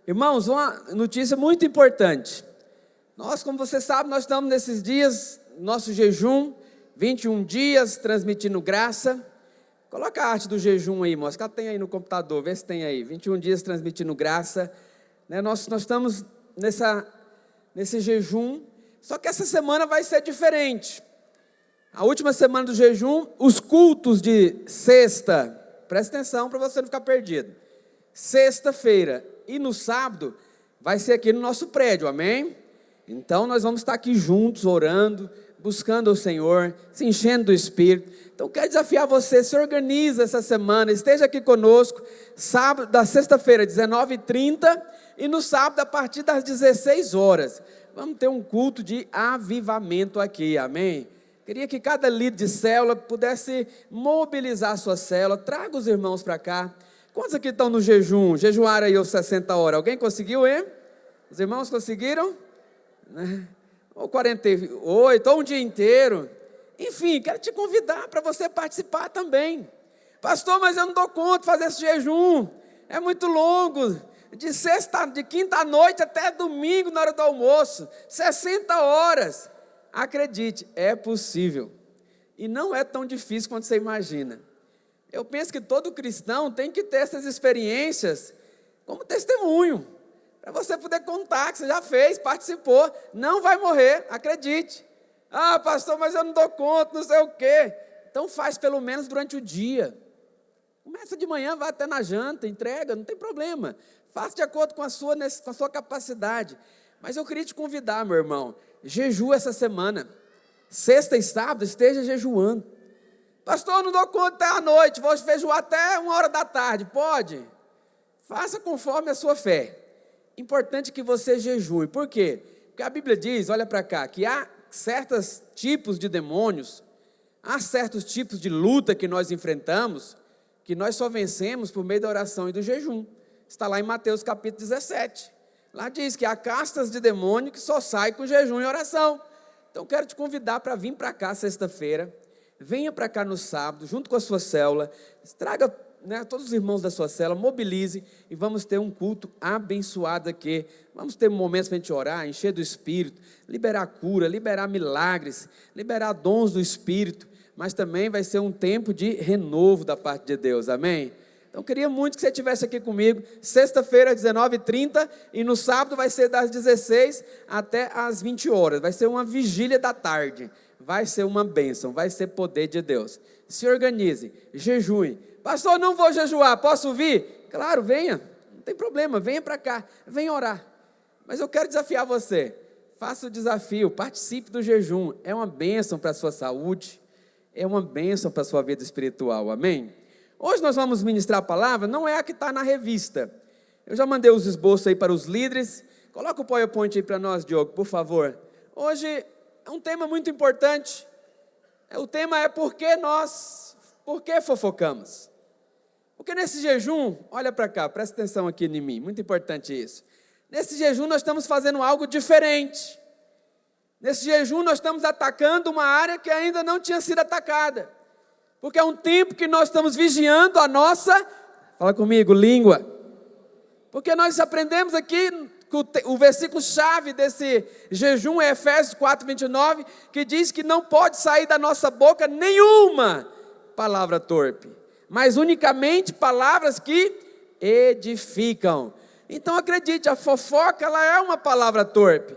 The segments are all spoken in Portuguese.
Irmãos, uma notícia muito importante. Nós, como você sabe, nós estamos nesses dias, nosso jejum, 21 dias, transmitindo graça. Coloca a arte do jejum aí, moça, que ela tem aí no computador, vê se tem aí. 21 dias transmitindo graça. Nós estamos nesse jejum, só que essa semana vai ser diferente. A última semana do jejum, os cultos de sexta, presta atenção para você não ficar perdido. Sexta-feira e no sábado, vai ser aqui no nosso prédio, amém? Então nós vamos estar aqui juntos, orando, buscando o Senhor, se enchendo do Espírito. Então quero desafiar você, se organiza essa semana, esteja aqui conosco, sábado, da sexta-feira, 19h30, e no sábado, a partir das 16 horas. Vamos ter um culto de avivamento aqui, amém? Queria que cada líder de célula pudesse mobilizar a sua célula, traga os irmãos para cá. Quantos aqui estão no jejum? Jejuaram aí os 60 horas. Alguém conseguiu, hein? Os irmãos conseguiram? Ou 48, ou um dia inteiro. Enfim, quero te convidar para você participar também. Pastor, mas eu não dou conta de fazer esse jejum. É muito longo. De quinta à noite até domingo na hora do almoço. 60 horas. Acredite, é possível. E não é tão difícil quanto você imagina. Eu penso que todo cristão tem que ter essas experiências como testemunho, para você poder contar que você já fez, participou, não vai morrer, acredite. Ah, pastor, mas eu não dou conta, não sei o quê. Então faz pelo menos durante o dia. Começa de manhã, vai até na janta, entrega, não tem problema. Faça de acordo com a sua capacidade. Mas eu queria te convidar, meu irmão, jejua essa semana. Sexta e sábado, esteja jejuando. Pastor, eu não dou conta até a noite, vou jejuar até 1h da tarde. Pode? Faça conforme a sua fé. Importante que você jejue. Por quê? Porque a Bíblia diz, olha para cá, que há certos tipos de demônios, há certos tipos de luta que nós enfrentamos, que nós só vencemos por meio da oração e do jejum. Está lá em Mateus capítulo 17. Lá diz que há castas de demônio que só saem com jejum e oração. Então quero te convidar para vir para cá sexta-feira. Venha para cá no sábado, junto com a sua célula, traga todos os irmãos da sua célula, mobilize e vamos ter um culto abençoado aqui. Vamos ter momentos para a gente orar, encher do Espírito, liberar cura, liberar milagres, liberar dons do Espírito, mas também vai ser um tempo de renovo da parte de Deus, amém? Então queria muito que você estivesse aqui comigo, sexta-feira, 19h30, e no sábado vai ser das 16 até as 20 horas, vai ser uma vigília da tarde. Vai ser uma bênção, vai ser poder de Deus. Se organize, jejue. Pastor, não vou jejuar, posso vir? Claro, venha, não tem problema, venha para cá, venha orar. Mas eu quero desafiar você, faça o desafio, participe do jejum. É uma bênção para a sua saúde, é uma bênção para a sua vida espiritual, amém? Hoje nós vamos ministrar a palavra, não é a que está na revista. Eu já mandei os esboços aí para os líderes. Coloca o PowerPoint aí para nós, Diogo, por favor. Hoje é um tema muito importante. O tema é por que fofocamos? Porque nesse jejum, olha para cá, presta atenção aqui em mim, muito importante isso. Nesse jejum nós estamos fazendo algo diferente. Nesse jejum nós estamos atacando uma área que ainda não tinha sido atacada. Porque é um tempo que nós estamos vigiando a nossa, fala comigo, língua. Porque nós aprendemos aqui, o versículo-chave desse jejum é Efésios 4:29, que diz que não pode sair da nossa boca nenhuma palavra torpe, mas unicamente palavras que edificam. Então acredite, a fofoca ela é uma palavra torpe.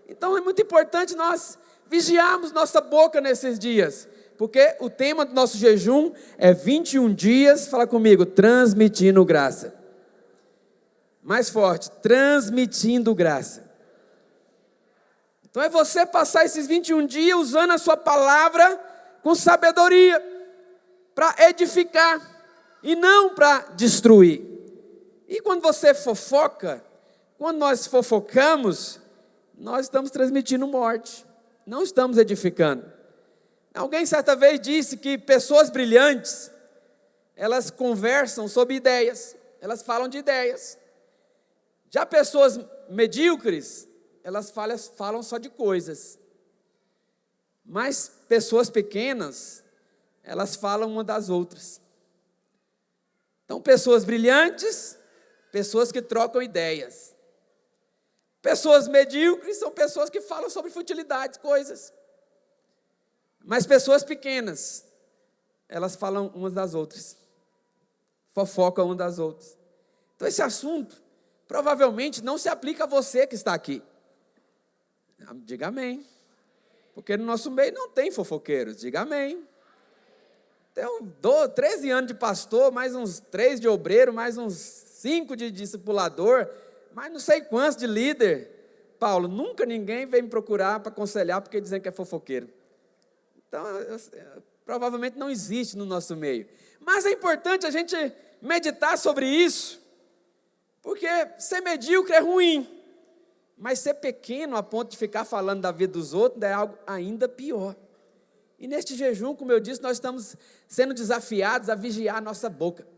Então é muito importante nós vigiarmos nossa boca nesses dias, porque o tema do nosso jejum é 21 dias, fala comigo, transmitindo graça. Mais forte, transmitindo graça. Então é você passar esses 21 dias usando a sua palavra com sabedoria, para edificar e não para destruir. E quando você fofoca, quando nós fofocamos, nós estamos transmitindo morte, não estamos edificando. Alguém certa vez disse que pessoas brilhantes, elas conversam sobre ideias, elas falam de ideias. Já pessoas medíocres, elas falam só de coisas. Mas pessoas pequenas, elas falam uma das outras. Então, pessoas brilhantes, pessoas que trocam ideias. Pessoas medíocres são pessoas que falam sobre futilidades, coisas. Mas pessoas pequenas, elas falam umas das outras, fofocam umas das outras. Então esse assunto provavelmente não se aplica a você que está aqui. Diga amém. Porque no nosso meio não tem fofoqueiros, diga amém. Tenho 13 anos de pastor, mais uns 3 de obreiro, mais uns 5 de discipulador, mais não sei quantos de líder. Paulo, nunca ninguém veio me procurar para aconselhar porque dizem que é fofoqueiro. Então, provavelmente não existe no nosso meio. Mas é importante a gente meditar sobre isso, porque ser medíocre é ruim, mas ser pequeno a ponto de ficar falando da vida dos outros é algo ainda pior. E neste jejum, como eu disse, nós estamos sendo desafiados a vigiar a nossa boca,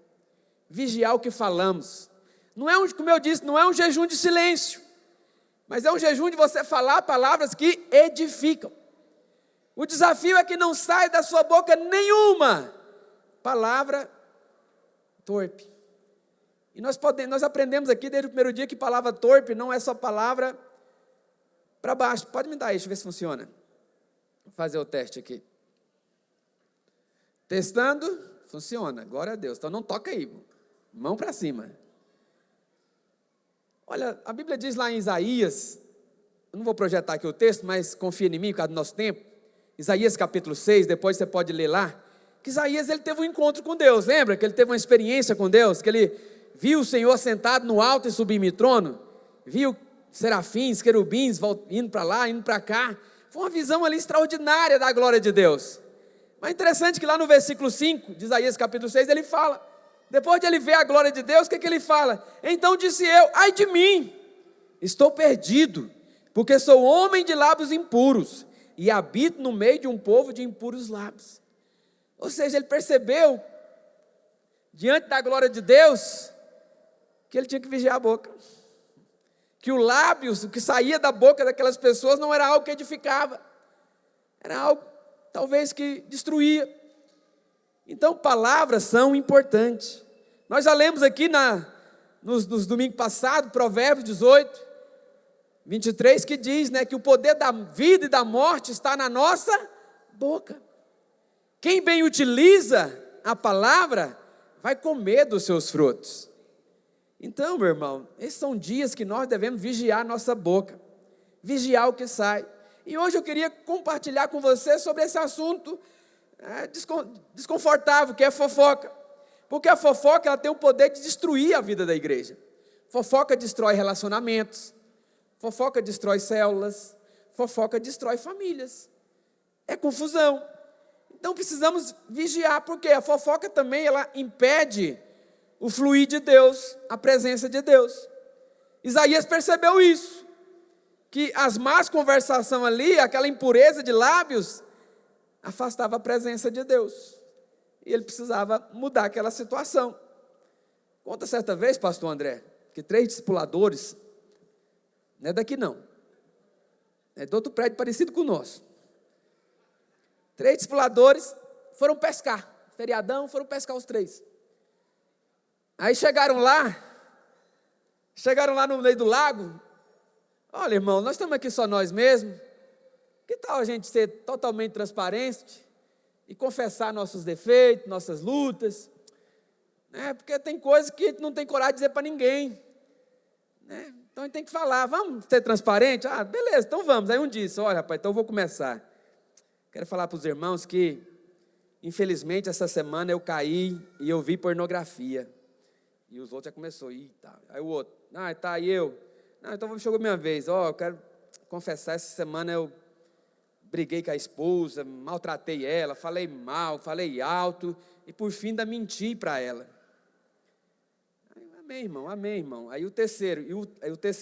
vigiar o que falamos. Não é como eu disse, não é um jejum de silêncio, mas é um jejum de você falar palavras que edificam. O desafio é que não saia da sua boca nenhuma palavra torpe. E nós aprendemos aqui desde o primeiro dia que palavra torpe não é só palavra para baixo. Pode me dar aí, deixa eu ver se funciona. Vou fazer o teste aqui. Testando, funciona, glória a Deus. Então não toca aí, mão para cima. Olha, a Bíblia diz lá em Isaías, eu não vou projetar aqui o texto, mas confia em mim por causa do nosso tempo. Isaías capítulo 6, depois você pode ler lá, que Isaías ele teve um encontro com Deus, lembra? Que ele teve uma experiência com Deus, que ele viu o Senhor sentado no alto e sublime trono, viu serafins, querubins indo para lá, indo para cá. Foi uma visão ali extraordinária da glória de Deus. Mas interessante que lá no versículo 5 de Isaías capítulo 6, ele fala, depois de ele ver a glória de Deus, o que ele fala? Então disse eu, ai de mim, estou perdido, porque sou homem de lábios impuros, e habito no meio de um povo de impuros lábios. Ou seja, ele percebeu, diante da glória de Deus, que ele tinha que vigiar a boca. Que o lábios, o que saía da boca daquelas pessoas não era algo que edificava. Era algo, talvez, que destruía. Então, palavras são importantes. Nós já lemos aqui nos domingos passados, Provérbios 18, 23, que diz, que o poder da vida e da morte está na nossa boca. Quem bem utiliza a palavra, vai comer dos seus frutos. Então, meu irmão, esses são dias que nós devemos vigiar a nossa boca, vigiar o que sai. E hoje eu queria compartilhar com você sobre esse assunto desconfortável, que é fofoca. Porque a fofoca ela tem o poder de destruir a vida da igreja. Fofoca destrói relacionamentos, fofoca destrói células, fofoca destrói famílias. É confusão. Então precisamos vigiar, porque a fofoca também ela impede o fluir de Deus, a presença de Deus. Isaías percebeu isso, que as más conversações ali, aquela impureza de lábios, afastava a presença de Deus. E ele precisava mudar aquela situação. Conta certa vez, pastor André, que 3 discipuladores, não é daqui não, é de outro prédio parecido com o nosso. 3 discipuladores foram pescar, feriadão, foram pescar os 3. Aí chegaram lá no meio do lago. Olha, irmão, nós estamos aqui só nós mesmos. Que tal a gente ser totalmente transparente e confessar nossos defeitos, nossas lutas? Porque tem coisas que a gente não tem coragem de dizer para ninguém. Então a gente tem que falar, vamos ser transparente? Beleza, então vamos. Aí um disse, olha rapaz, então eu vou começar. Quero falar para os irmãos que, infelizmente, essa semana eu caí e eu vi pornografia. E os outros já começou, aí o outro, e eu, então chegou a minha vez, eu quero confessar, essa semana eu briguei com a esposa, maltratei ela, falei mal, falei alto, e por fim ainda menti para ela. Amém, irmão, aí o terceiro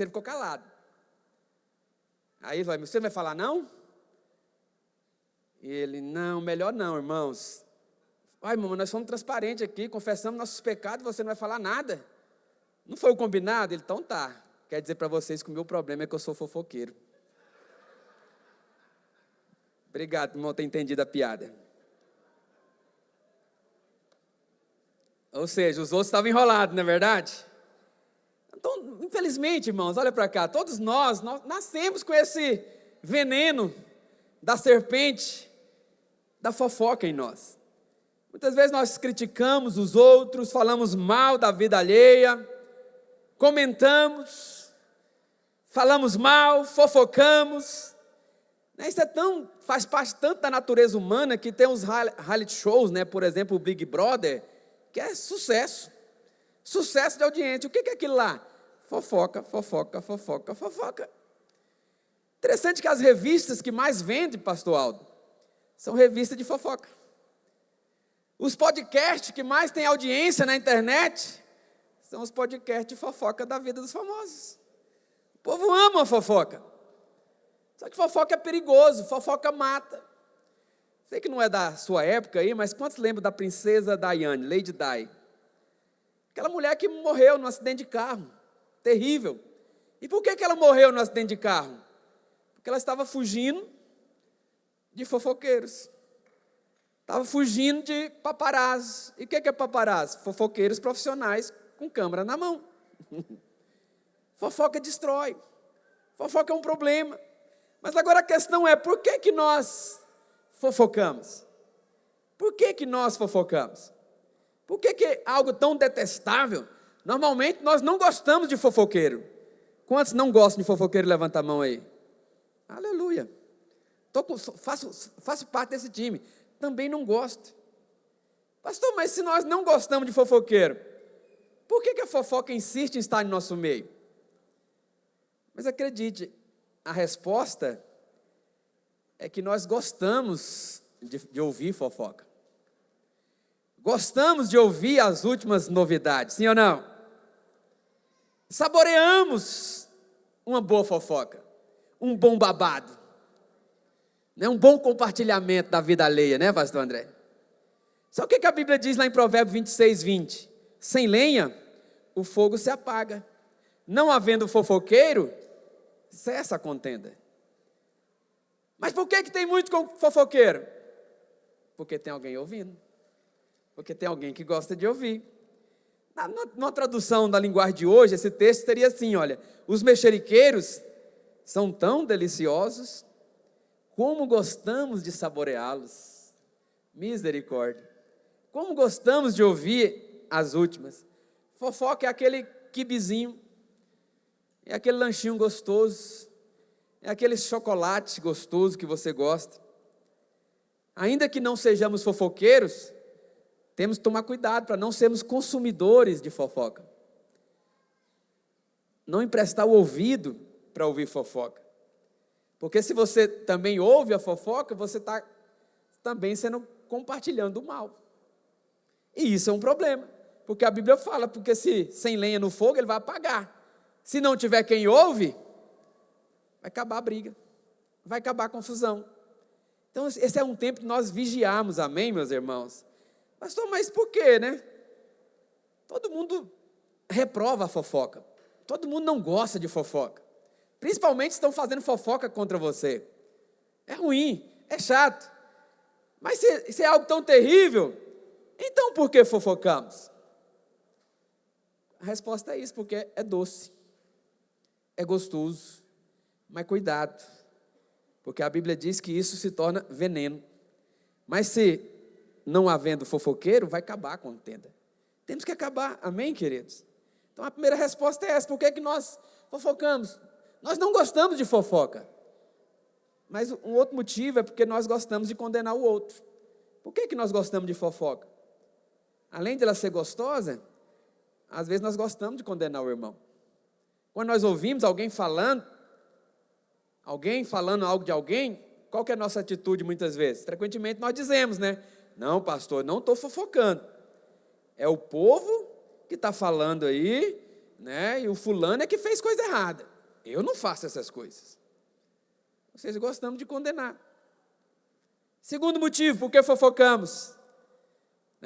ficou calado. Aí ele vai, você não vai falar não? E ele, não, melhor não, irmãos. Irmão, nós somos transparentes aqui, confessamos nossos pecados, você não vai falar nada. Não foi o combinado? Ele, então tá. Quer dizer para vocês que o meu problema é que eu sou fofoqueiro. Obrigado, irmão, ter entendido a piada. Ou seja, os outros estavam enrolados, não é verdade? Então, infelizmente, irmãos, olha para cá, todos nós nascemos com esse veneno da serpente, da fofoca em nós. Muitas vezes nós criticamos os outros, falamos mal da vida alheia, comentamos, falamos mal, fofocamos. Isso faz parte tanto da natureza humana que tem uns reality shows, por exemplo, o Big Brother, que é sucesso de audiência. O que é aquilo lá? Fofoca, fofoca, fofoca, fofoca. Interessante que as revistas que mais vendem, pastor Aldo, são revistas de fofoca. Os podcasts que mais têm audiência na internet são os podcasts de fofoca da vida dos famosos. O povo ama a fofoca. Só que fofoca é perigoso, fofoca mata. Sei que não é da sua época aí, mas quantos lembram da princesa Diane, Lady Di? Aquela mulher que morreu num acidente de carro, terrível. E por que ela morreu no acidente de carro? Porque ela estava fugindo de fofoqueiros. Estava fugindo de paparazzi. E o que é paparazzi? Fofoqueiros profissionais com câmera na mão. Fofoca destrói. Fofoca é um problema. Mas agora a questão é, por que nós fofocamos? Por que nós fofocamos? Por que algo tão detestável? Normalmente nós não gostamos de fofoqueiro. Quantos não gostam de fofoqueiro? Levanta a mão aí. Aleluia. Faço parte desse time. Também não gosto. Pastor, mas se nós não gostamos de fofoqueiro, por que a fofoca insiste em estar em nosso meio? Mas acredite, a resposta é que nós gostamos de ouvir fofoca. Gostamos de ouvir as últimas novidades, sim ou não? Saboreamos uma boa fofoca, um bom babado, um bom compartilhamento da vida alheia, pastor André? Só o que a Bíblia diz lá em Provérbios 26, 20? Sem lenha, o fogo se apaga. Não havendo fofoqueiro, cessa a contenda. Mas por que tem muito fofoqueiro? Porque tem alguém ouvindo. Porque tem alguém que gosta de ouvir. Na tradução da linguagem de hoje, esse texto seria assim, olha: os mexeriqueiros são tão deliciosos, como gostamos de saboreá-los. Misericórdia. Como gostamos de ouvir as últimas. Fofoca é aquele quibezinho, é aquele lanchinho gostoso, é aquele chocolate gostoso que você gosta. Ainda que não sejamos fofoqueiros, temos que tomar cuidado para não sermos consumidores de fofoca. Não emprestar o ouvido para ouvir fofoca. Porque se você também ouve a fofoca, você está também compartilhando o mal. E isso é um problema. Porque a Bíblia fala, porque se sem lenha no fogo, ele vai apagar. Se não tiver quem ouve, vai acabar a briga. Vai acabar a confusão. Então esse é um tempo que nós vigiarmos, amém, meus irmãos? Pastor, mas por quê, Todo mundo reprova a fofoca. Todo mundo não gosta de fofoca. Principalmente estão fazendo fofoca contra você. É ruim, é chato. Mas se é algo tão terrível, então por que fofocamos? A resposta é isso, porque é doce. É gostoso. Mas cuidado. Porque a Bíblia diz que isso se torna veneno. Mas se não havendo fofoqueiro, vai acabar a contenda. Temos que acabar, amém, queridos? Então a primeira resposta é essa: por que nós fofocamos? Nós não gostamos de fofoca. Mas um outro motivo é porque nós gostamos de condenar o outro. Por que nós gostamos de fofoca? Além de ela ser gostosa, às vezes nós gostamos de condenar o irmão. Quando nós ouvimos alguém falando algo de alguém, qual que é a nossa atitude muitas vezes? Frequentemente nós dizemos, não, pastor, não estou fofocando. É o povo que está falando aí, e o fulano é que fez coisa errada. Eu não faço essas coisas. Vocês gostamos de condenar. Segundo motivo, por que fofocamos?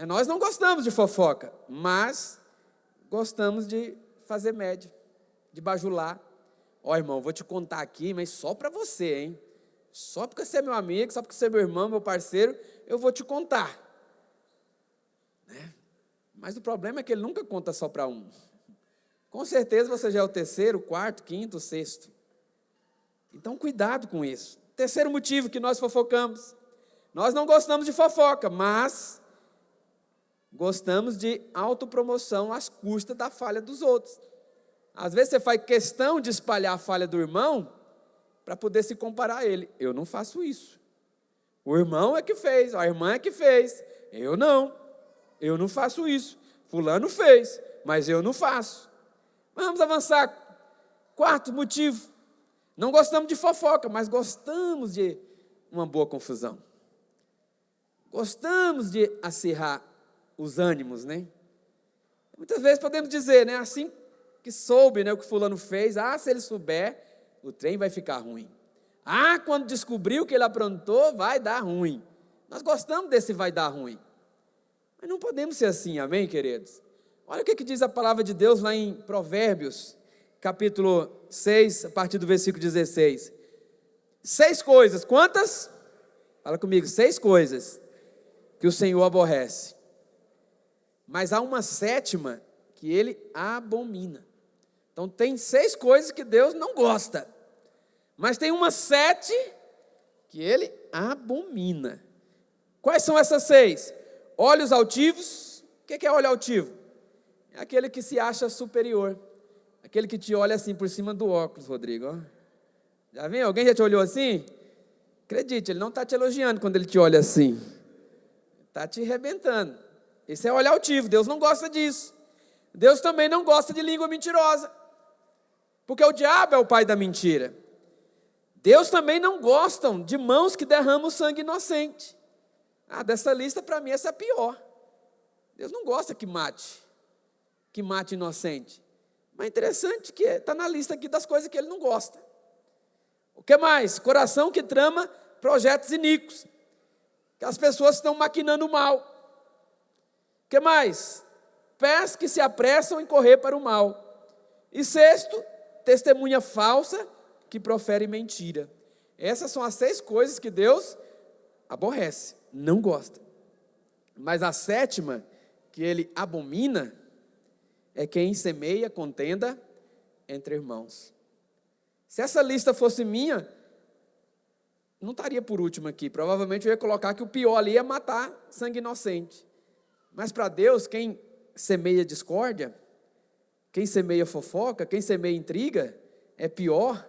Nós não gostamos de fofoca, mas gostamos de fazer média, de bajular. Irmão, vou te contar aqui, mas só para você, hein? Só porque você é meu amigo, só porque você é meu irmão, meu parceiro, eu vou te contar. Mas o problema é que ele nunca conta só para um. com certeza você já é o terceiro, quarto, quinto, sexto. Então, cuidado com isso. Terceiro motivo que nós fofocamos. Nós não gostamos de fofoca, mas gostamos de autopromoção às custas da falha dos outros. Às vezes você faz questão de espalhar a falha do irmão para poder se comparar a ele. Eu não faço isso. O irmão é que fez, a irmã é que fez. Eu não faço isso. Fulano fez, mas eu não faço. Vamos avançar. Quarto motivo. Não gostamos de fofoca, mas gostamos de uma boa confusão. Gostamos de acirrar os ânimos, né? Muitas vezes podemos dizer, né? Assim que soube, né, o que fulano fez, se ele souber, o trem vai ficar ruim. Quando descobriu o que ele aprontou, vai dar ruim. Nós gostamos desse vai dar ruim. Mas não podemos ser assim, amém, queridos? Olha o que diz a palavra de Deus lá em Provérbios, capítulo 6, a partir do versículo 16. 6 coisas, quantas? Fala comigo, 6 coisas que o Senhor aborrece. Mas há uma 7ª que ele abomina. Então tem 6 coisas que Deus não gosta. Mas tem uma 7 que ele abomina. Quais são essas 6? Olhos altivos. O que é olho altivo? É aquele que se acha superior. Aquele que te olha assim por cima do óculos, Rodrigo. Ó. Já viu? Alguém já te olhou assim? Acredite, ele não está te elogiando quando ele te olha assim. Está te arrebentando. Esse é olho altivo. Deus não gosta disso. Deus também não gosta de língua mentirosa. Porque o diabo é o pai da mentira. Deus também não gosta de mãos que derramam sangue inocente. Dessa lista, para mim, essa é a pior. Deus não gosta que mate inocente. Mas é interessante que está na lista aqui das coisas que ele não gosta. O que mais? Coração que trama projetos iníquos. Que as pessoas estão maquinando o mal. O que mais? Pés que se apressam em correr para o mal. E 6º, testemunha falsa que profere mentira. Essas são as 6 coisas que Deus aborrece, não gosta. Mas a 7ª, que ele abomina, é quem semeia contenda entre irmãos. Se essa lista fosse minha, não estaria por último aqui. Provavelmente eu ia colocar que o pior ali é matar sangue inocente. Mas para Deus, quem semeia discórdia, quem semeia fofoca, quem semeia intriga, é pior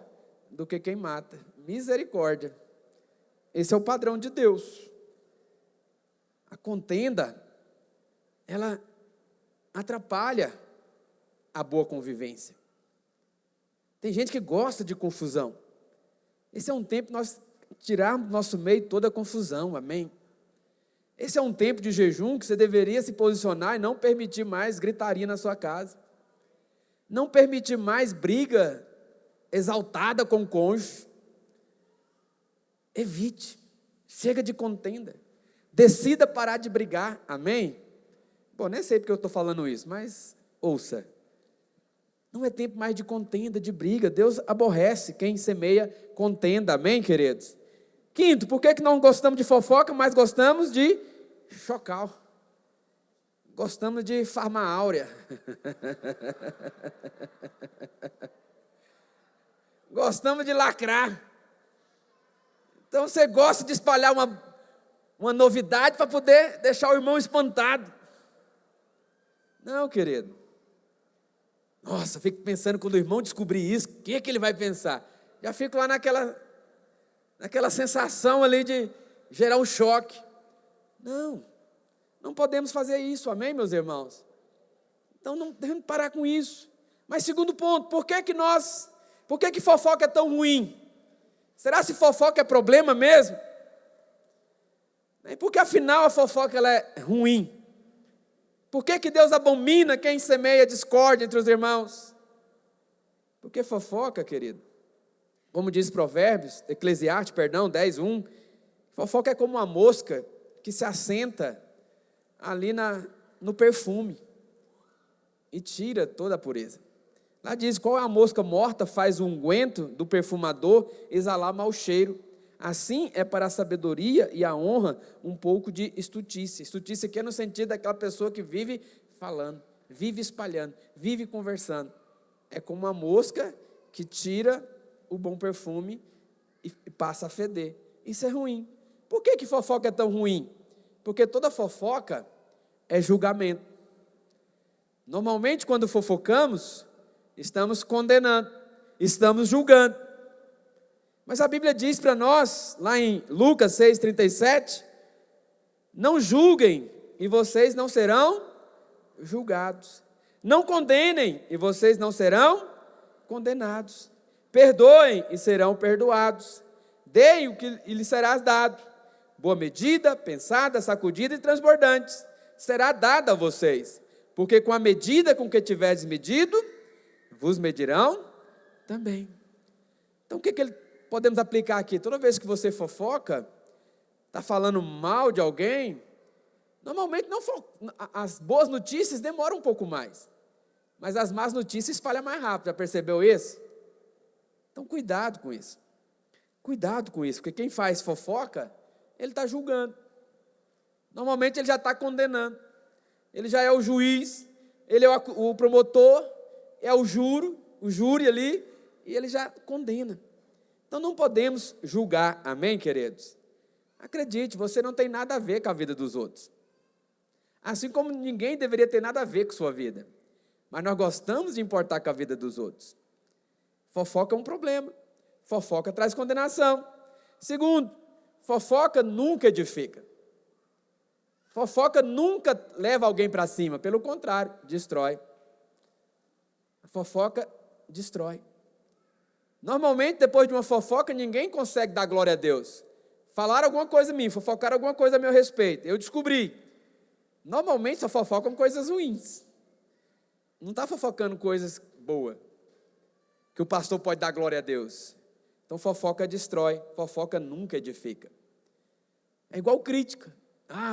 do que quem mata. Misericórdia. Esse é o padrão de Deus. A contenda, ela atrapalha a boa convivência. Tem gente que gosta de confusão. Esse é um tempo de nós tirarmos do nosso meio toda a confusão, amém? Esse é um tempo de jejum que você deveria se posicionar e não permitir mais gritaria na sua casa. Não permitir mais briga exaltada com o cônjuge. Evite. Chega de contenda. Decida parar de brigar, amém? Bom, nem sei porque eu estou falando isso, mas ouça. Não é tempo mais de contenda, de briga. Deus aborrece quem semeia contenda, amém, queridos? 5º, por que não gostamos de fofoca, mas gostamos de chocal? Gostamos de farma áurea. Gostamos de lacrar. Então você gosta de espalhar uma novidade para poder deixar o irmão espantado. Não, querido. Nossa, fico pensando, quando o irmão descobrir isso, o que ele vai pensar? Já fico lá naquela sensação ali de gerar um choque. Não podemos fazer isso, amém, meus irmãos? Então não devemos parar com isso. Mas 2º ponto, por que fofoca é tão ruim? Será se fofoca é problema mesmo? Porque afinal a fofoca ela é ruim. Por que Deus abomina quem semeia discórdia entre os irmãos? Porque fofoca, querido, como diz Provérbios, Eclesiastes, 10:1, fofoca é como uma mosca que se assenta ali no perfume e tira toda a pureza. Lá diz, qual é a mosca morta faz o unguento do perfumador exalar mau cheiro. Assim é para a sabedoria e a honra um pouco de estutícia. Estutícia aqui é no sentido daquela pessoa que vive falando, vive espalhando, vive conversando. é como uma mosca que tira o bom perfume e passa a feder. Isso é ruim. Por que fofoca é tão ruim? Porque toda fofoca é julgamento. Normalmente, quando fofocamos, estamos condenando, estamos julgando. Mas a Bíblia diz para nós, lá em Lucas 6,37, não julguem e vocês não serão julgados. Não condenem e vocês não serão condenados. Perdoem e serão perdoados. Deem o que lhes será dado. Boa medida, pensada, sacudida e transbordante será dada a vocês. Porque com a medida com que tiverdes medido, vos medirão também. Então o que podemos aplicar aqui? Toda vez que você fofoca, está falando mal de alguém, normalmente as boas notícias demoram um pouco mais. Mas as más notícias espalham mais rápido. Já percebeu isso? Então cuidado com isso. Cuidado com isso, porque quem faz fofoca, ele está julgando. Normalmente ele já está condenando. Ele já é o juiz, ele é o promotor, é o júri ali, e ele já condena. Então não podemos julgar, amém, queridos? Acredite, você não tem nada a ver com a vida dos outros. Assim como ninguém deveria ter nada a ver com sua vida. Mas nós gostamos de importar com a vida dos outros. Fofoca é um problema. Fofoca traz condenação. Segundo, fofoca nunca edifica. Fofoca nunca leva alguém para cima. Pelo contrário, destrói. A fofoca destrói. Normalmente, depois de uma fofoca, ninguém consegue dar glória a Deus. Falaram alguma coisa a mim, fofocaram alguma coisa a meu respeito. Eu descobri. Normalmente, só fofocam coisas ruins. Não está fofocando coisas boas, que o pastor pode dar glória a Deus. Então fofoca destrói, fofoca nunca edifica. É igual crítica.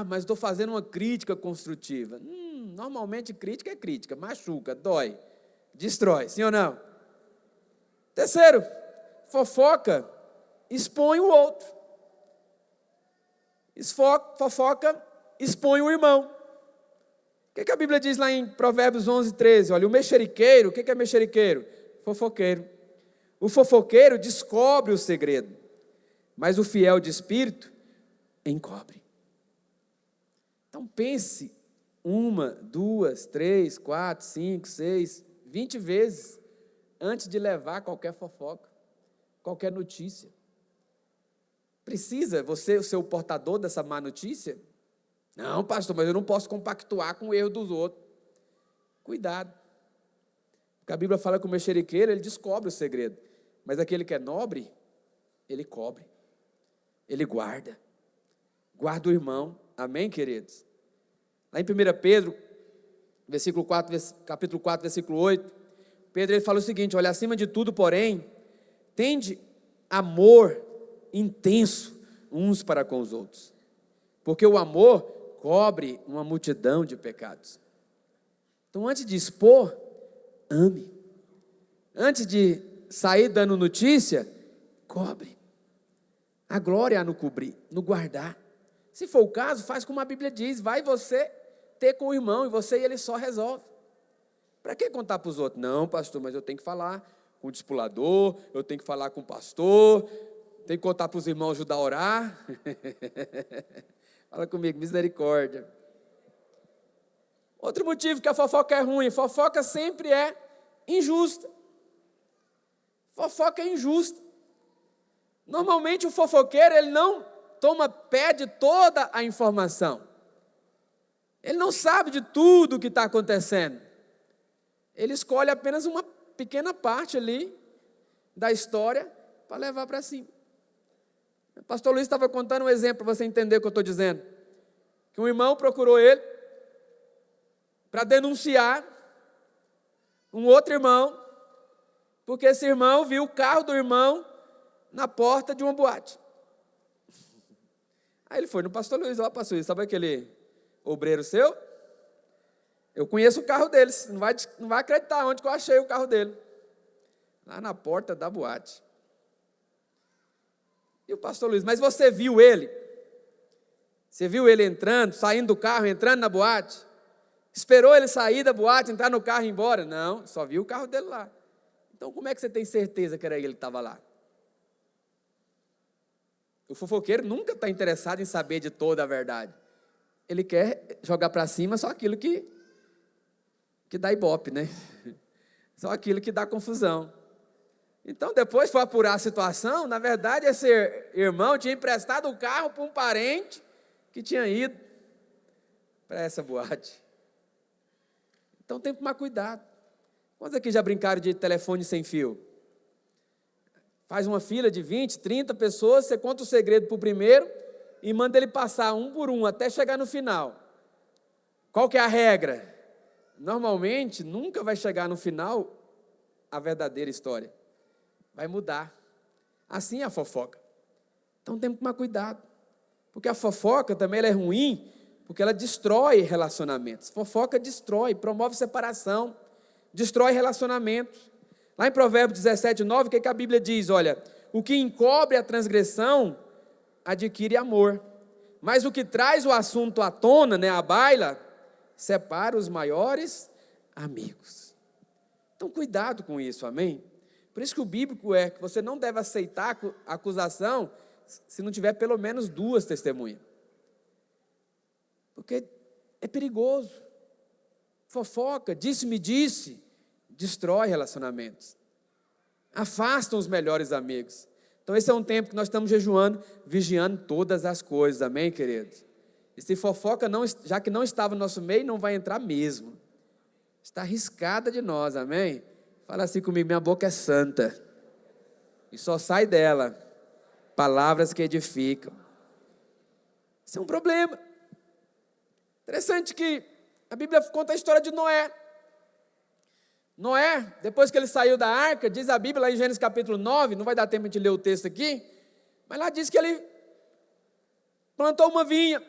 Mas estou fazendo uma crítica construtiva. Normalmente crítica é crítica, machuca, dói, destrói, sim ou não? Terceiro, fofoca expõe o outro. Fofoca expõe o irmão. O que a Bíblia diz lá em Provérbios 11:13? Olha, o mexeriqueiro, o que é mexeriqueiro? Fofoqueiro. O fofoqueiro descobre o segredo, mas o fiel de espírito encobre. Então pense 1, 2, 3, 4, 5, 6, 20 vezes antes de levar qualquer fofoca, qualquer notícia. Precisa você ser o portador dessa má notícia? Não, pastor, mas eu não posso compactuar com o erro dos outros. Cuidado. Porque a Bíblia fala que o mexeriqueiro, ele descobre o segredo. Mas aquele que é nobre, ele cobre. Ele guarda. Guarda o irmão. Amém, queridos? Lá em 1 Pedro, capítulo 4, versículo 8, Pedro ele fala o seguinte: olha, acima de tudo, porém, tende amor intenso uns para com os outros. Porque o amor cobre uma multidão de pecados. Então, antes de expor, ame. Antes de sair dando notícia, cobre. A glória é no cobrir, no guardar. Se for o caso, faz como a Bíblia diz, vai você ter com o irmão, e você e ele só resolve. Para que contar para os outros? Não, pastor, mas eu tenho que falar com o discipulador, eu tenho que falar com o pastor, tenho que contar para os irmãos ajudar a orar. Fala comigo, misericórdia. Outro motivo que a fofoca é ruim, fofoca sempre é injusta. Fofoca é injusta. Normalmente o fofoqueiro, ele não pé de toda a informação. Ele não sabe de tudo o que está acontecendo. Ele escolhe apenas uma pequena parte ali da história para levar para cima. O pastor Luiz estava contando um exemplo para você entender o que eu estou dizendo. Que um irmão procurou ele para denunciar um outro irmão, porque esse irmão viu o carro do irmão na porta de uma boate. Aí ele foi no pastor Luiz: ó, pastor Luiz, sabe aquele obreiro seu? Eu conheço o carro dele, não vai acreditar onde que eu achei o carro dele. Lá na porta da boate. E o pastor Luiz: mas você viu ele? Você viu ele entrando, saindo do carro, entrando na boate? Esperou ele sair da boate, entrar no carro e ir embora? Não, só viu o carro dele lá. Então como é que você tem certeza que era ele que estava lá? O fofoqueiro nunca está interessado em saber de toda a verdade. Ele quer jogar para cima só aquilo que dá ibope, né? Só aquilo que dá confusão. Então, depois foi apurar a situação, na verdade, esse irmão tinha emprestado o carro para um parente que tinha ido para essa boate. Então, tem que tomar cuidado. Quantos aqui já brincaram de telefone sem fio? Faz uma fila de 20, 30 pessoas, você conta o segredo para o primeiro e manda ele passar um por um até chegar no final. Qual que é a regra? Normalmente, nunca vai chegar no final a verdadeira história. Vai mudar. Assim é a fofoca. Então temos que tomar cuidado. Porque a fofoca também ela é ruim, porque ela destrói relacionamentos. Fofoca destrói, promove separação, destrói relacionamentos. Lá em Provérbios 17:9, o que a Bíblia diz? Olha, o que encobre a transgressão adquire amor, mas o que traz o assunto à tona, né, à baila, separa os maiores amigos. Então cuidado com isso, amém? Por isso que o bíblico é que você não deve aceitar a acusação se não tiver pelo menos 2 testemunhas. Porque é perigoso. Fofoca, disse-me disse, destrói relacionamentos. Afastam os melhores amigos. Então esse é um tempo que nós estamos jejuando, vigiando todas as coisas, amém, queridos? E se fofoca, já que não estava no nosso meio, não vai entrar mesmo. Está arriscada de nós, amém? Fala assim comigo, minha boca é santa. E só sai dela palavras que edificam. Isso é um problema. Interessante que a Bíblia conta a história de Noé. Noé, depois que ele saiu da arca, diz a Bíblia lá em Gênesis capítulo 9, não vai dar tempo de ler o texto aqui, mas lá diz que ele plantou uma vinha.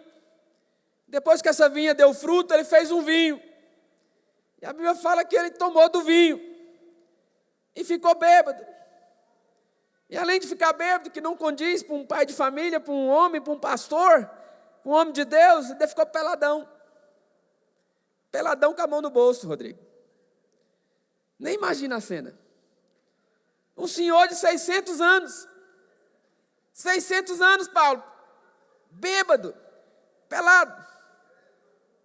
Depois que essa vinha deu fruto, ele fez um vinho. E a Bíblia fala que ele tomou do vinho e ficou bêbado. E além de ficar bêbado, que não condiz para um pai de família, para um homem, para um pastor, para um homem de Deus, ele ficou peladão. Peladão com a mão no bolso, Rodrigo. Nem imagina a cena. Um senhor de 600 anos. 600 anos, Paulo. Bêbado. Pelado.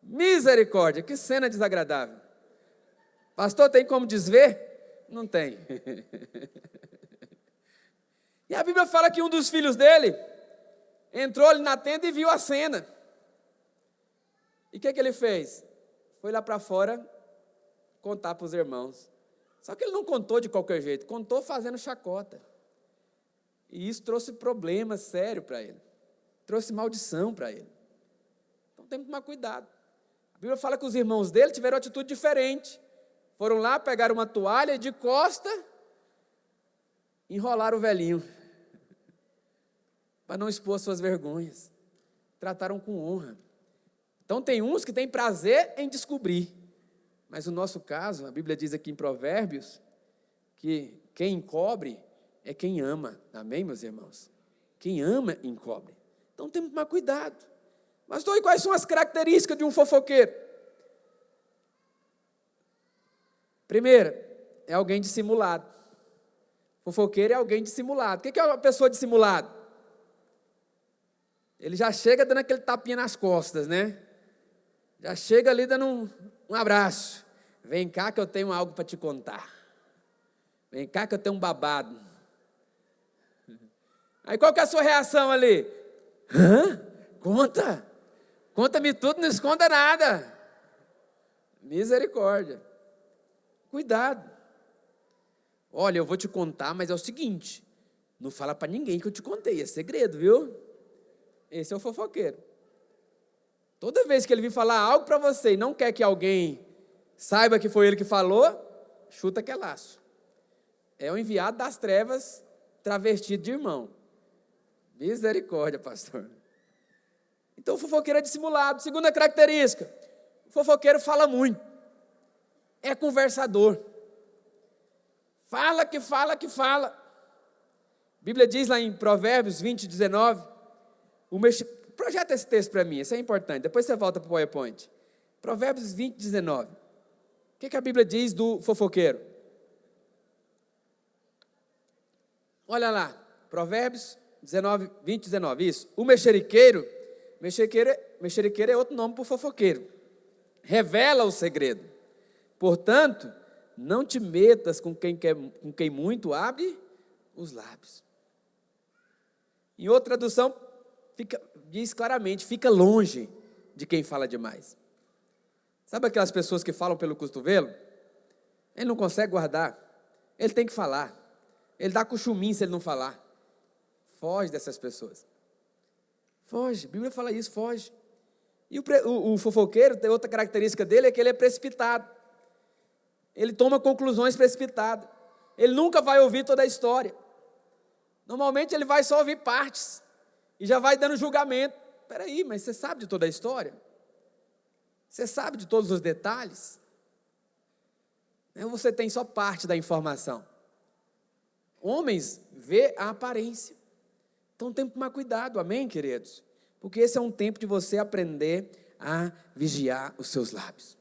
Misericórdia, que cena desagradável. Pastor, tem como desver? Não tem. E a Bíblia fala que um dos filhos dele entrou ali na tenda e viu a cena. E o que ele fez? Foi lá para fora contar para os irmãos. Só que ele não contou de qualquer jeito, contou fazendo chacota. E isso trouxe problema sério para ele. Trouxe maldição para ele. Então temos que tomar cuidado. A Bíblia fala que os irmãos dele tiveram atitude diferente. Foram lá, pegaram uma toalha e de costa, enrolaram o velhinho. Para não expor suas vergonhas. Trataram com honra. Então tem uns que têm prazer em descobrir. Mas no nosso caso, a Bíblia diz aqui em Provérbios, que quem encobre é quem ama. Amém, meus irmãos? Quem ama, encobre. Então temos que tomar cuidado. Mas e quais são as características de um fofoqueiro? Primeira, é alguém dissimulado. Fofoqueiro é alguém dissimulado. O que é uma pessoa dissimulada? Ele já chega dando aquele tapinha nas costas, né? Já chega ali dando um abraço. Vem cá que eu tenho algo para te contar. Vem cá que eu tenho um babado. Aí qual que é a sua reação ali? Hã? Conta. Conta-me tudo, não esconda nada. Misericórdia. Cuidado. Olha, eu vou te contar, mas é o seguinte. Não fala para ninguém que eu te contei, é segredo, viu? Esse é o fofoqueiro. Toda vez que ele vir falar algo para você e não quer que alguém saiba que foi ele que falou, chuta que é laço. É o enviado das trevas travestido de irmão. Misericórdia, pastor. Então o fofoqueiro é dissimulado. Segunda característica, o fofoqueiro fala muito. É conversador. Fala que fala que fala. A Bíblia diz lá em Provérbios 20:19, projeta esse texto para mim, isso é importante, depois você volta para o PowerPoint. Provérbios 20:19. O que a Bíblia diz do fofoqueiro? Olha lá, Provérbios 19, 20, 19, isso. O mexeriqueiro é outro nome para o fofoqueiro. Revela o segredo. Portanto, não te metas com quem muito abre os lábios. Em outra tradução, diz claramente, fica longe de quem fala demais. Sabe aquelas pessoas que falam pelo cotovelo? Ele não consegue guardar, ele tem que falar. Ele dá cuchuminho se ele não falar. Foge dessas pessoas. Foge, a Bíblia fala isso, foge. E o fofoqueiro, tem outra característica dele, é que ele é precipitado. Ele toma conclusões precipitadas. Ele nunca vai ouvir toda a história. Normalmente ele vai só ouvir partes. E já vai dando julgamento. Espera aí, mas você sabe de toda a história? Você sabe de todos os detalhes? Ou você tem só parte da informação? Homens vê a aparência. Então tem que tomar cuidado, amém, queridos? Porque esse é um tempo de você aprender a vigiar os seus lábios.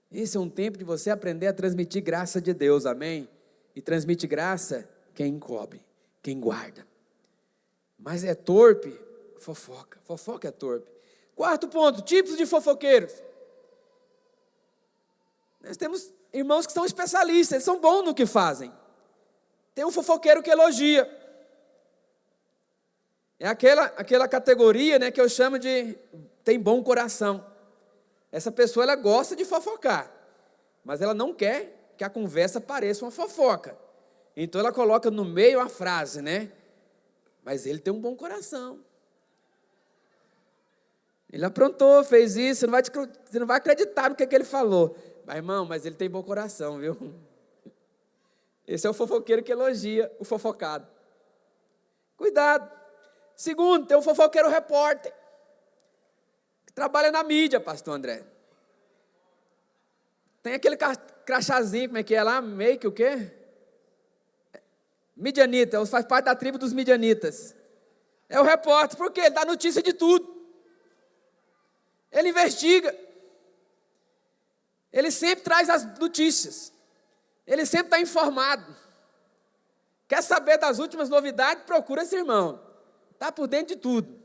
Esse é um tempo de você aprender a transmitir graça de Deus, amém? E transmite graça quem encobre, quem guarda. Mas é torpe, fofoca. Fofoca é torpe. Quarto ponto, tipos de fofoqueiros. Nós temos irmãos que são especialistas, eles são bons no que fazem. Tem um fofoqueiro que elogia. É aquela categoria, né, que eu chamo de tem bom coração. Essa pessoa ela gosta de fofocar, mas ela não quer que a conversa pareça uma fofoca. Então ela coloca no meio a frase, né? Mas ele tem um bom coração. Ele aprontou, fez isso, você não vai acreditar no que ele falou. Mas irmão, mas ele tem bom coração, viu? Esse é o fofoqueiro que elogia o fofocado. Cuidado. Segundo, tem um fofoqueiro repórter, que trabalha na mídia, pastor André. Tem aquele crachazinho, como é que é lá? Meio que o quê? Midianita, faz parte da tribo dos midianitas. É o repórter, por quê? Ele dá notícia de tudo. Ele investiga. Ele sempre traz as notícias. Ele sempre está informado. Quer saber das últimas novidades? Procura esse irmão. Está por dentro de tudo.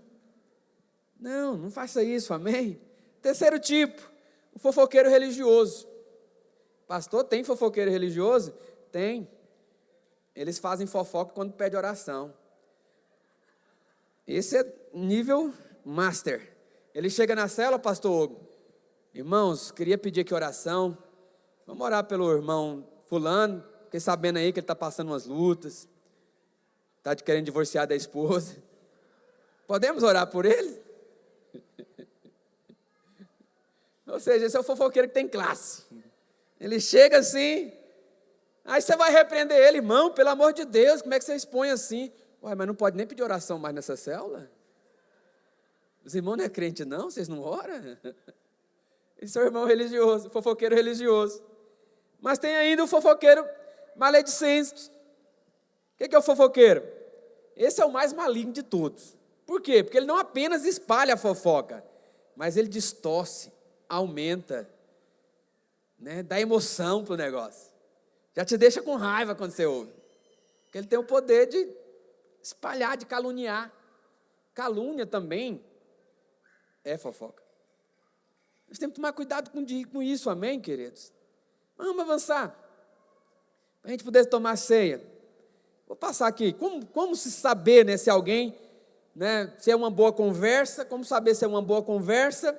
Não faça isso, amém? Terceiro tipo, o fofoqueiro religioso. Pastor, tem fofoqueiro religioso? Tem. Eles fazem fofoca quando pede oração. Esse é nível master. Ele chega na cela, pastor Hugo. Irmãos, queria pedir aqui oração. Vamos orar pelo irmão fulano. Fiquei sabendo aí que ele está passando umas lutas. Está querendo divorciar da esposa. Podemos orar por ele? Ou seja, esse é o fofoqueiro que tem classe. Ele chega assim, aí você vai repreender ele, irmão, pelo amor de Deus, como é que você expõe assim? Ué, mas não pode nem pedir oração mais nessa célula? Os irmãos não é crente não? Vocês não oram? Esse é o irmão religioso, fofoqueiro religioso. Mas tem ainda o fofoqueiro maledicente. O que é o fofoqueiro? Esse é o mais maligno de todos. Por quê? Porque ele não apenas espalha a fofoca, mas ele distorce, aumenta, né, dá emoção para o negócio. Já te deixa com raiva quando você ouve. Porque ele tem o poder de espalhar, de caluniar. Calúnia também é fofoca. Nós temos que tomar cuidado com isso, amém, queridos? Vamos avançar. Para a gente poder tomar ceia. Vou passar aqui. Como se saber, né, se alguém, né, se é uma boa conversa, como saber se é uma boa conversa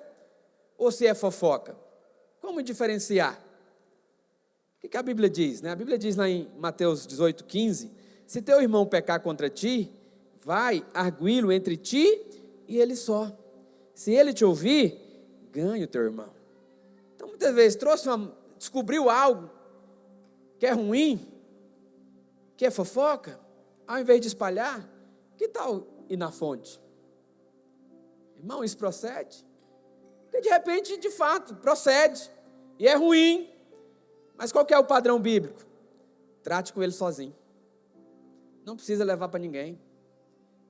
ou se é fofoca? Como diferenciar? O que a Bíblia diz? Né? A Bíblia diz lá em Mateus 18:15, se teu irmão pecar contra ti, vai arguí-lo entre ti e ele só. Se ele te ouvir, ganha o teu irmão. Então, muitas vezes, descobriu algo que é ruim, que é fofoca, ao invés de espalhar, que tal ir na fonte? Irmão, isso procede? Porque de repente, de fato, procede, e é ruim, mas qual que é o padrão bíblico? Trate com ele sozinho, não precisa levar para ninguém,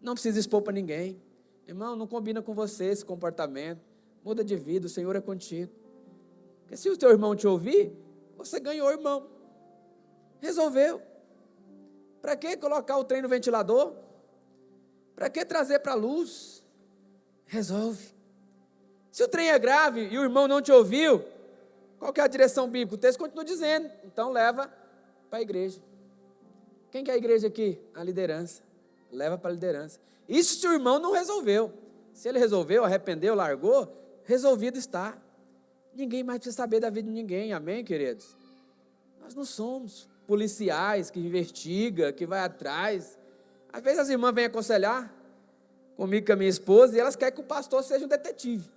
não precisa expor para ninguém. Irmão, não combina com você esse comportamento, muda de vida, o Senhor é contigo. Porque se o teu irmão te ouvir, você ganhou, irmão. Resolveu. Para que colocar o trem no ventilador? Para que trazer para a luz? Resolve. Se o trem é grave e o irmão não te ouviu, qual que é a direção bíblica? O texto continua dizendo, então leva para a igreja. Quem que é a igreja aqui? A liderança. Leva para a liderança. Isso se o irmão não resolveu. Se ele resolveu, arrependeu, largou, resolvido está. Ninguém mais precisa saber da vida de ninguém, amém, queridos? Nós não somos policiais que investiga, que vai atrás. Às vezes as irmãs vêm aconselhar comigo, com a minha esposa, e elas querem que o pastor seja um detetive,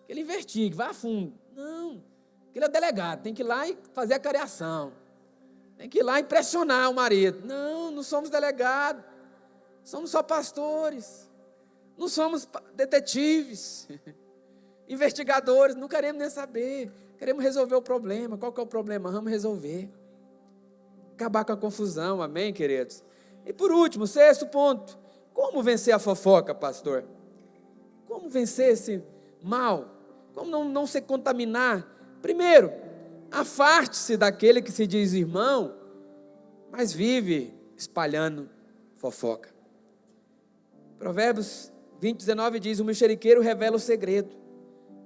que ele investigue, vá a fundo. Não, que ele é delegado, tem que ir lá e fazer a cariação, tem que ir lá e pressionar o marido. Não, não somos delegados, somos só pastores, não somos detetives, investigadores, não queremos nem saber, queremos resolver o problema. Qual que é o problema? Vamos resolver, acabar com a confusão, amém, queridos? E por último, 6º ponto, como vencer a fofoca, pastor? Como vencer esse mal? Como não se contaminar? Primeiro, afaste-se daquele que se diz irmão, mas vive espalhando fofoca. Provérbios 20:19 diz, o mexeriqueiro revela o segredo.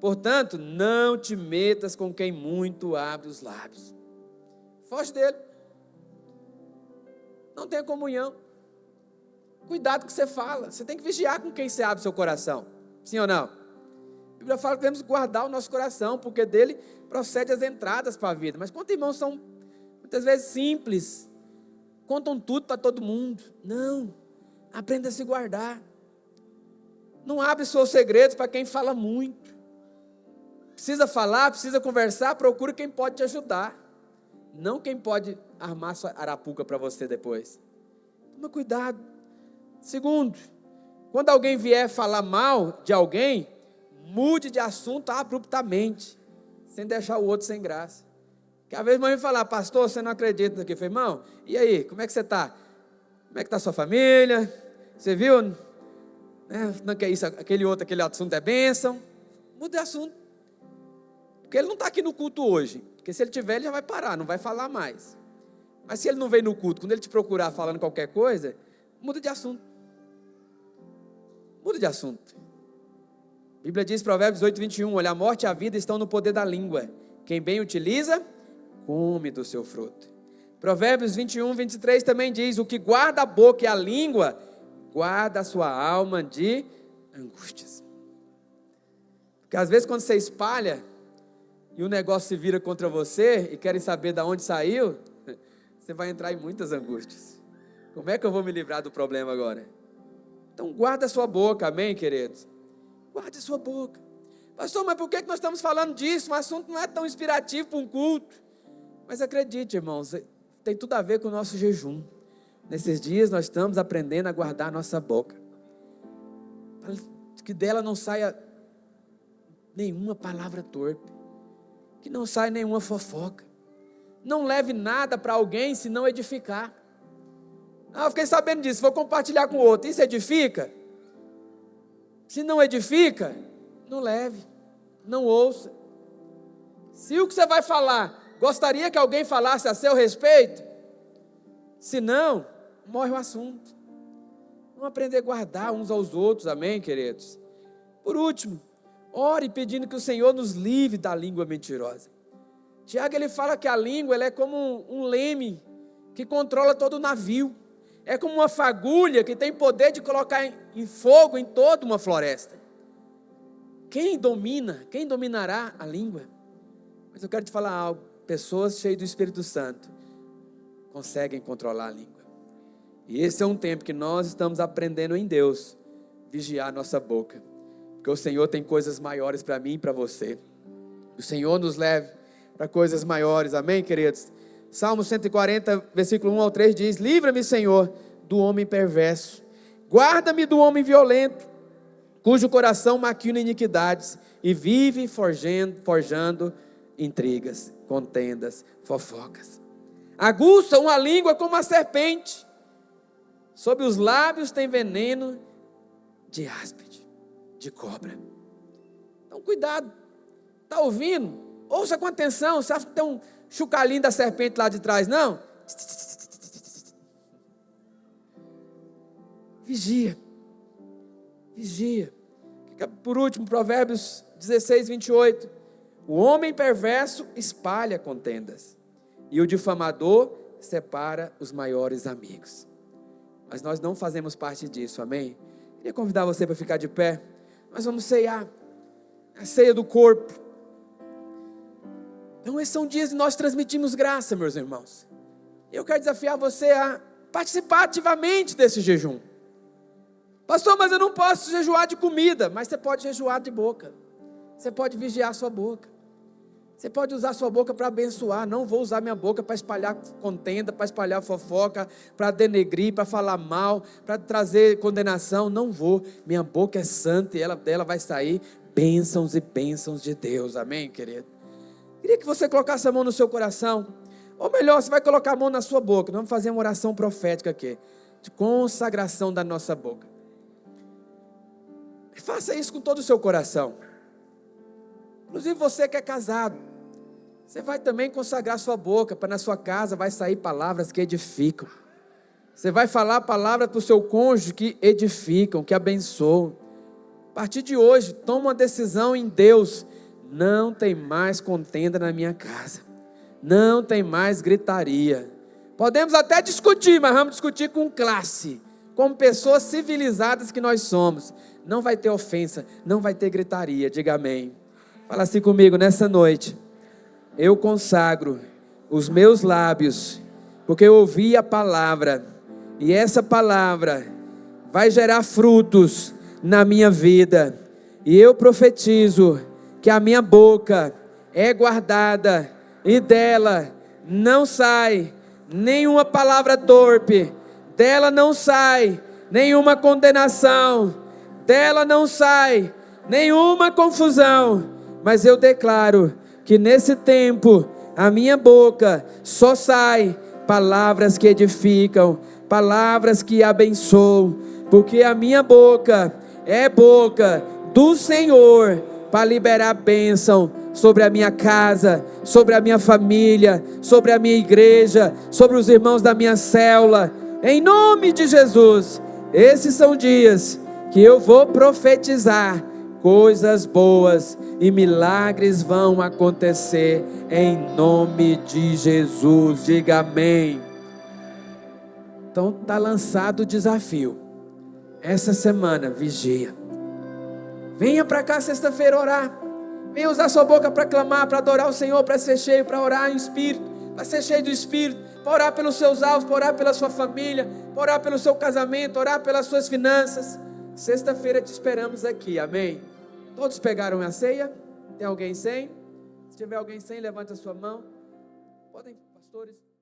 Portanto, não te metas com quem muito abre os lábios. Foge dele. Não tenha comunhão. Cuidado com o que você fala. Você tem que vigiar com quem você abre seu coração. Sim ou não? A Bíblia fala que devemos guardar o nosso coração, porque dele procede as entradas para a vida. Mas quantos irmãos são muitas vezes simples, contam tudo para todo mundo? Não. Aprenda a se guardar. Não abre seus segredos para quem fala muito. Precisa falar, precisa conversar, procura quem pode te ajudar. Não quem pode armar sua arapuca para você depois. Toma cuidado. Segundo, quando alguém vier falar mal de alguém, mude de assunto abruptamente, sem deixar o outro sem graça. Porque às vezes a mãe vai falar, pastor, você não acredita nisso aqui. Eu falei, irmão, e aí, como é que você está? Como é que está a sua família? Você viu? Não quer isso, aquele assunto é bênção. Mude de assunto. Porque ele não está aqui no culto hoje. Porque se ele tiver, ele já vai parar, não vai falar mais. Mas se ele não veio no culto, quando ele te procurar falando qualquer coisa, muda de assunto. Muda de assunto. A Bíblia diz, Provérbios 8:21, olha, a morte e a vida estão no poder da língua. Quem bem utiliza, come do seu fruto. Provérbios 21:23 também diz, o que guarda a boca e a língua, guarda a sua alma de angústias. Porque às vezes quando você espalha, e o negócio se vira contra você, e querem saber de onde saiu, você vai entrar em muitas angústias. Como é que eu vou me livrar do problema agora? Então guarda a sua boca, amém, queridos? Guarde a sua boca. Pastor, mas por que nós estamos falando disso? Um assunto não é tão inspirativo para um culto. Mas acredite, irmãos, tem tudo a ver com o nosso jejum. Nesses dias nós estamos aprendendo a guardar a nossa boca. Para que dela não saia nenhuma palavra torpe. Que não saia nenhuma fofoca. Não leve nada para alguém se não edificar. Eu fiquei sabendo disso, vou compartilhar com o outro. Isso edifica? Se não edifica, não leve, não ouça. Se o que você vai falar, gostaria que alguém falasse a seu respeito? Se não, morre o assunto. Vamos aprender a guardar uns aos outros, amém, queridos? Por último, ore pedindo que o Senhor nos livre da língua mentirosa. Tiago, ele fala que a língua ela é como um leme que controla todo o navio. É como uma fagulha que tem poder de colocar em fogo em toda uma floresta. Quem dominará a língua? Mas eu quero te falar algo. Pessoas cheias do Espírito Santo conseguem controlar a língua. E esse é um tempo que nós estamos aprendendo em Deus, vigiar a nossa boca. Porque o Senhor tem coisas maiores para mim e para você. O Senhor nos leve para coisas maiores, amém, queridos? Salmo 140, versículo 1 ao 3 diz, livra-me, Senhor, do homem perverso, guarda-me do homem violento, cujo coração maquina iniquidades, e vive forjando intrigas, contendas, fofocas. Aguçam a língua como a serpente, sob os lábios tem veneno de áspide, de cobra. Então cuidado, está ouvindo? Ouça com atenção. Você acha que tem um chucalinho da serpente lá de trás, não? Vigia. Vigia. Por último, Provérbios 16, 28. O homem perverso espalha contendas, e o difamador separa os maiores amigos. Mas nós não fazemos parte disso, amém? Queria convidar você para ficar de pé. Nós vamos ceiar, a ceia do corpo. Então esses são dias de nós transmitirmos graça, meus irmãos. Eu quero desafiar você a participar ativamente desse jejum. Pastor, mas eu não posso jejuar de comida. Mas você pode jejuar de boca. Você pode vigiar a sua boca. Você pode usar a sua boca para abençoar. Não vou usar minha boca para espalhar contenda, para espalhar fofoca, para denegrir, para falar mal, para trazer condenação. Não vou. Minha boca é santa e dela vai sair bênçãos e bênçãos de Deus. Amém, querido? Queria que você colocasse a mão no seu coração. Ou melhor, você vai colocar a mão na sua boca. Nós vamos fazer uma oração profética aqui, de consagração da nossa boca. Faça isso com todo o seu coração. Inclusive você que é casado, você vai também consagrar sua boca, para na sua casa vai sair palavras que edificam. Você vai falar palavras para o seu cônjuge que edificam, que abençoam. A partir de hoje, toma uma decisão em Deus. Não tem mais contenda na minha casa. Não tem mais gritaria. Podemos até discutir, mas vamos discutir com classe, como pessoas civilizadas que nós somos. Não vai ter ofensa, não vai ter gritaria. Diga amém. Fala assim comigo nessa noite. Eu consagro os meus lábios, porque eu ouvi a palavra, e essa palavra vai gerar frutos na minha vida. E eu profetizo que a minha boca é guardada, e dela não sai nenhuma palavra torpe, dela não sai nenhuma condenação, dela não sai nenhuma confusão. Mas eu declaro que nesse tempo a minha boca só sai palavras que edificam, palavras que abençoam, porque a minha boca é boca do Senhor para liberar bênção sobre a minha casa, sobre a minha família, sobre a minha igreja, sobre os irmãos da minha célula, em nome de Jesus. Esses são dias que eu vou profetizar coisas boas e milagres vão acontecer em nome de Jesus. Diga amém. Então está lançado o desafio. Essa semana, vigia. Venha para cá sexta-feira orar. Venha usar sua boca para clamar, para adorar o Senhor, para ser cheio, para orar em espírito, para ser cheio do Espírito, para orar pelos seus alvos, para orar pela sua família, para orar pelo seu casamento, orar pelas suas finanças. Sexta-feira te esperamos aqui, amém? Todos pegaram a ceia? Tem alguém sem? Se tiver alguém sem, levante a sua mão. Podem, pastores.